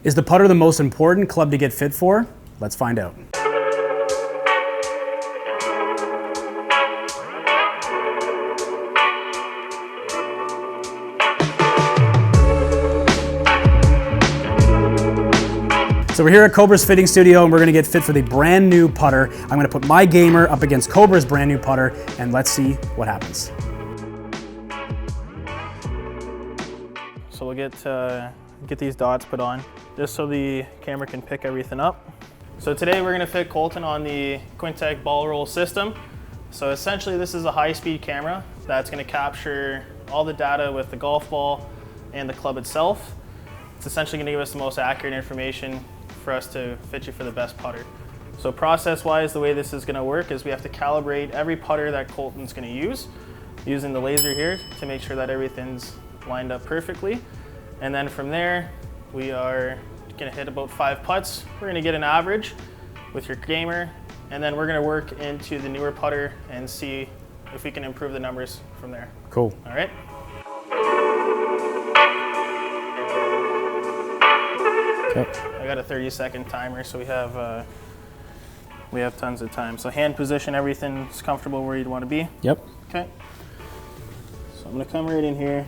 Is the putter the most important club to get fit for? Let's find out. So we're here at Cobra's Fitting Studio and we're gonna get fit for the brand new putter. I'm gonna put my gamer up against Cobra's brand new putter and let's see what happens. So we'll get these dots put on just so the camera can pick everything up. So today we're gonna fit Colton on the Quintec ball roll system. So essentially this is a high-speed camera that's gonna capture all the data with the golf ball and the club itself. It's essentially gonna give us the most accurate information for us to fit you for the best putter. So process-wise, the way this is gonna work is we have to calibrate every putter that Colton's gonna use using the laser here to make sure that everything's lined up perfectly. And then from there, we are gonna hit about 5 putts. We're gonna get an average with your gamer, and then we're gonna work into the newer putter and see if we can improve the numbers from there. Cool. All right. Okay. I got a 30-second timer, so we have tons of time. So hand position, everything's comfortable where you'd want to be. Yep. Okay. So I'm gonna come right in here,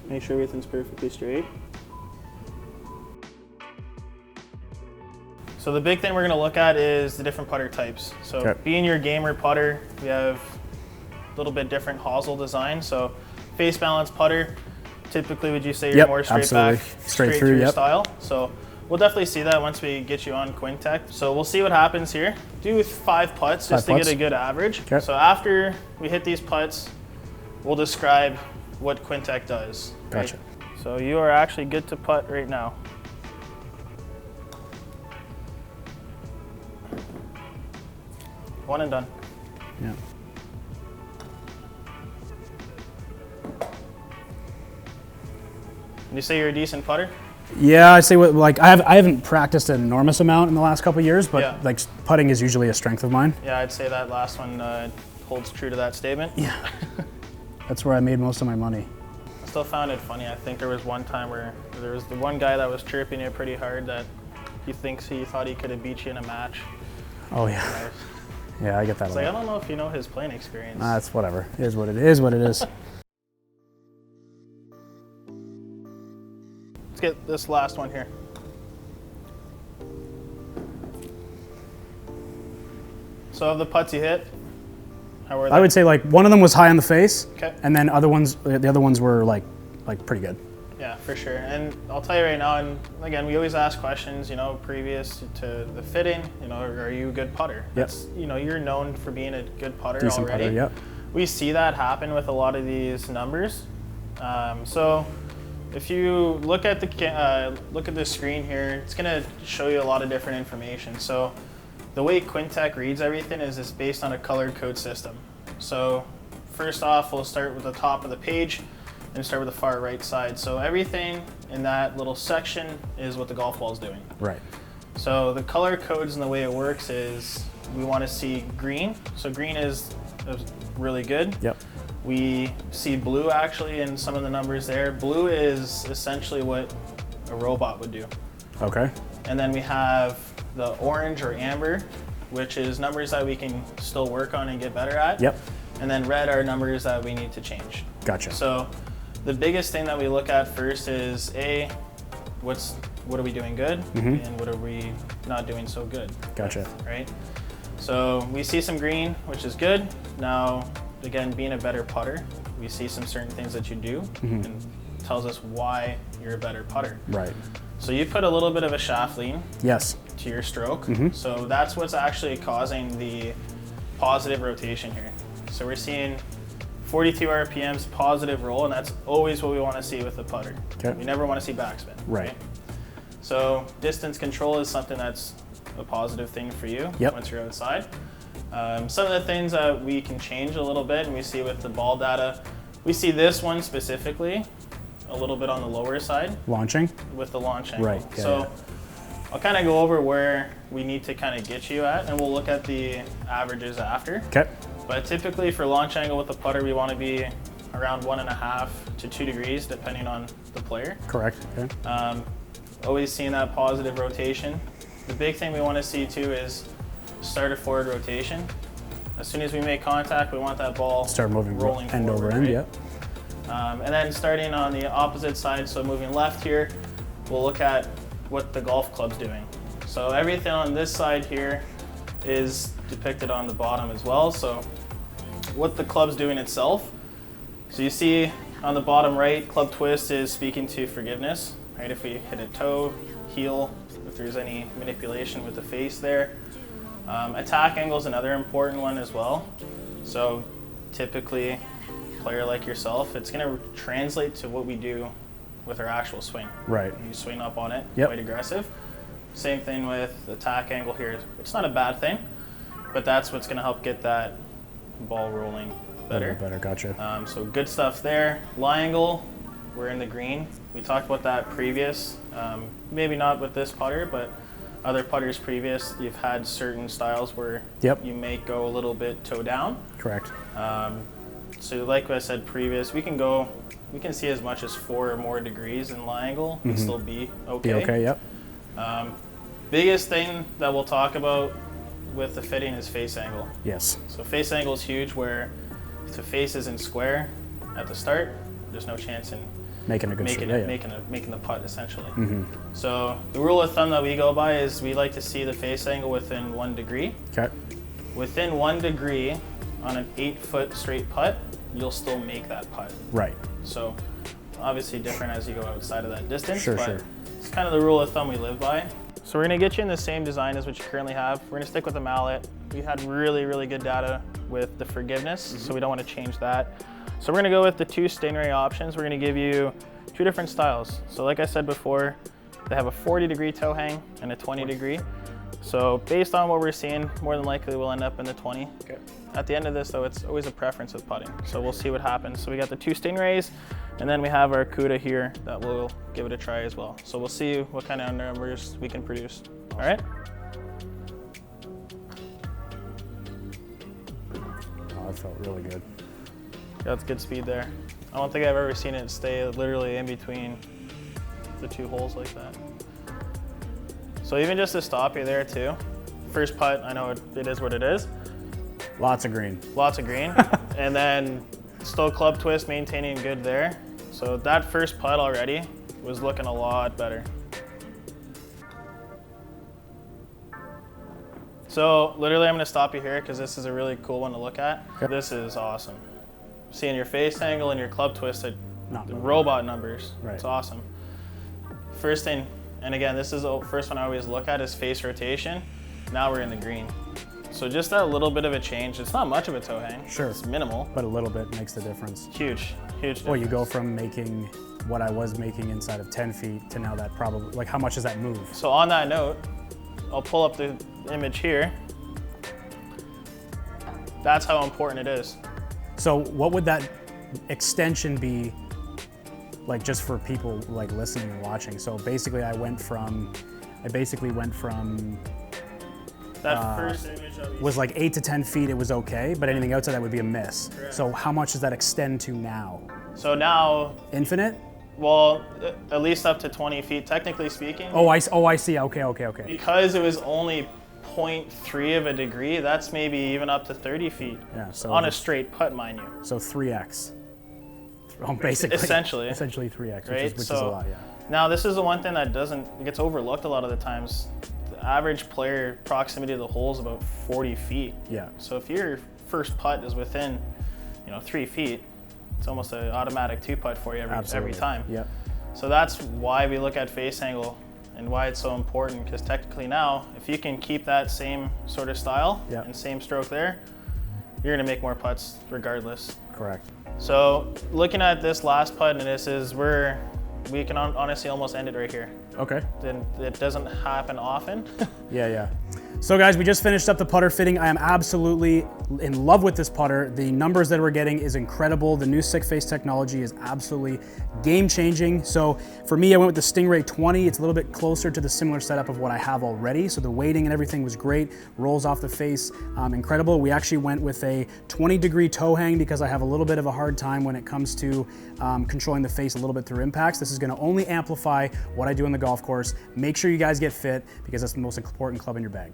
make sure everything's perfectly straight. So the big thing we're gonna look at is the different putter types. So okay. Being your gamer putter, we have a little bit different hosel design. So face balance putter, typically would you say you're more straight back, straight through yep. style? So we'll definitely see that once we get you on Quintec. So we'll see what happens here. Do 5 putts just to get a good average. Okay. So after we hit these putts, we'll describe what Quintec does. Gotcha. Right? So you are actually good to putt right now. One and done. Yeah. You say you're a decent putter? Yeah, I'd say like I haven't practiced an enormous amount in the last couple of years, but yeah. like putting is usually a strength of mine. Yeah, I'd say that last one holds true to that statement. Yeah. That's where I made most of my money. I still found it funny. I think there was one time where there was the one guy that was chirping you pretty hard that he thought he could have beat you in a match. Oh yeah. Right? Yeah, I get that. It's like, I don't know if you know his playing experience. That's whatever. It is what it is. What it is. Let's get this last one here. So of the putts you hit, how were they? I would say like one of them was high on the face, okay. And then the other ones were like pretty good. Yeah, for sure. And I'll tell you right now, and again, we always ask questions, previous to the fitting, are you a good putter? Yep. That's, you're known for being a good putter Decent already. putter, yep. We see that happen with a lot of these numbers. So if you look at the screen here, it's gonna show you a lot of different information. So the way Quintec reads everything is it's based on a color code system. So first off, we'll start with the top of the page and start with the far right side. So everything in that little section is what the golf ball is doing. Right. So the color codes and the way it works is we want to see green. So green is really good. Yep. We see blue actually in some of the numbers there. Blue is essentially what a robot would do. Okay. And then we have the orange or amber, which is numbers that we can still work on and get better at. Yep. And then red are numbers that we need to change. Gotcha. So the biggest thing that we look at first is what are we doing good, and what are we not doing so good. Gotcha. Right? So we see some green, which is good. Now, again, being a better putter, we see some certain things that you do and tells us why you're a better putter. Right. So you put a little bit of a shaft lean Yes. to your stroke. So that's what's actually causing the positive rotation here. So we're seeing 42 RPMs positive roll, and that's always what we want to see with the putter. Okay. We never want to see backspin. Right. So distance control is something that's a positive thing for you once you're outside. Some of the things that we can change a little bit, and we see with the ball data, we see this one specifically a little bit on the lower side. Launching? With the launch angle. Right. Yeah, so I'll kind of go over where we need to kind of get you at, and we'll look at the averages after. Okay. But typically for launch angle with the putter, we want to be around 1.5 to 2 degrees, depending on the player. Correct. Okay. always seeing that positive rotation. The big thing we want to see too is start a forward rotation. As soon as we make contact, we want that ball start moving, rolling end forward, over end, right? And then starting on the opposite side, so moving left here, we'll look at what the golf club's doing. So everything on this side here is depicted on the bottom as well. So what the club's doing itself. So you see on the bottom right, club twist is speaking to forgiveness, right? If we hit a toe, heel, if there's any manipulation with the face there. Attack angle is another important one as well. So typically, a player like yourself, it's going to translate to what we do with our actual swing. Right. You swing up on it, yep. quite aggressive. Same thing with attack angle here. It's not a bad thing, but that's what's going to help get that ball rolling better. Better, gotcha. So good stuff there. Lie angle, we're in the green. We talked about that previous, maybe not with this putter, but other putters previous, you've had certain styles where yep. you may go a little bit toe down. Correct. So like I said previous, we can see as much as 4 or more degrees in lie angle and still be okay. Be okay, yep. Biggest thing that we'll talk about with the fitting is face angle. Yes. So face angle is huge, where if the face isn't square at the start, there's no chance in making a good making the putt essentially. So the rule of thumb that we go by is we like to see the face angle within 1 degree. Okay. Within 1 degree on an 8-foot straight putt, you'll still make that putt. Right. So obviously different as you go outside of that distance, sure, but sure. It's kind of the rule of thumb we live by. So we're gonna get you in the same design as what you currently have. We're gonna stick with the mallet. We had really, really good data with the forgiveness, so we don't wanna change that. So we're gonna go with the 2 stingray options. We're gonna give you 2 different styles. So like I said before, they have a 40-degree toe hang and a 20-degree. So based on what we're seeing, more than likely we'll end up in the 20. Okay. At the end of this though, it's always a preference with putting. So we'll see what happens. So we got the 2 stingrays, and then we have our CUDA here that we'll give it a try as well. So we'll see what kind of numbers we can produce. All right? Oh, that felt really good. That's good speed there. I don't think I've ever seen it stay literally in between the 2 holes like that. So even just to stop you there too, first putt, I know it is what it is. Lots of green. Lots of green. And then still club twist, maintaining good there. So that first putt already was looking a lot better. So literally I'm gonna stop you here because this is a really cool one to look at. Okay. This is awesome. Seeing your face angle and your club twist at robot numbers. Right. It's awesome. First thing, and again, this is the first one I always look at, is face rotation. Now we're in the green. So just that little bit of a change. It's not much of a toe hang. Sure. It's minimal. But a little bit makes the difference. Huge, huge difference. Well, you go from making what I was making inside of 10 feet to now that probably, like how much does that move? So on that note, I'll pull up the image here. That's how important it is. So what would that extension be like just for people like listening and watching? So basically I basically went from that first image was like 8 to 10 feet, it was okay, but anything outside that would be a miss. Correct. So how much does that extend to now? So now, infinite? Well, at least up to 20 feet, technically speaking. Oh, I see. Okay. Because it was only 0.3 of a degree, that's maybe even up to 30 feet. Yeah, so on a straight putt, mind you. So 3x. Oh, basically. Essentially 3x, right? which is a lot, yeah. Now this is the one thing that gets overlooked a lot of the times. The average player proximity to the hole is about 40 feet. Yeah. So if your first putt is within, 3 feet, it's almost an automatic 2-putt for you every time. Yep. So that's why we look at face angle and why it's so important, because technically now, if you can keep that same sort of style and same stroke there, you're gonna make more putts regardless. Correct. So looking at this last putt, and this is where we can honestly almost end it right here. Okay. Then it doesn't happen often. Yeah. So guys, we just finished up the putter fitting. I am absolutely in love with this putter. The numbers that we're getting is incredible. The new Sick Face technology is absolutely game changing. So for me, I went with the Stingray 20. It's a little bit closer to the similar setup of what I have already. So the weighting and everything was great. Rolls off the face, incredible. We actually went with a 20-degree toe hang because I have a little bit of a hard time when it comes to controlling the face a little bit through impacts. This is gonna only amplify what I do in the golf golf course. Make sure you guys get fit because that's the most important club in your bag.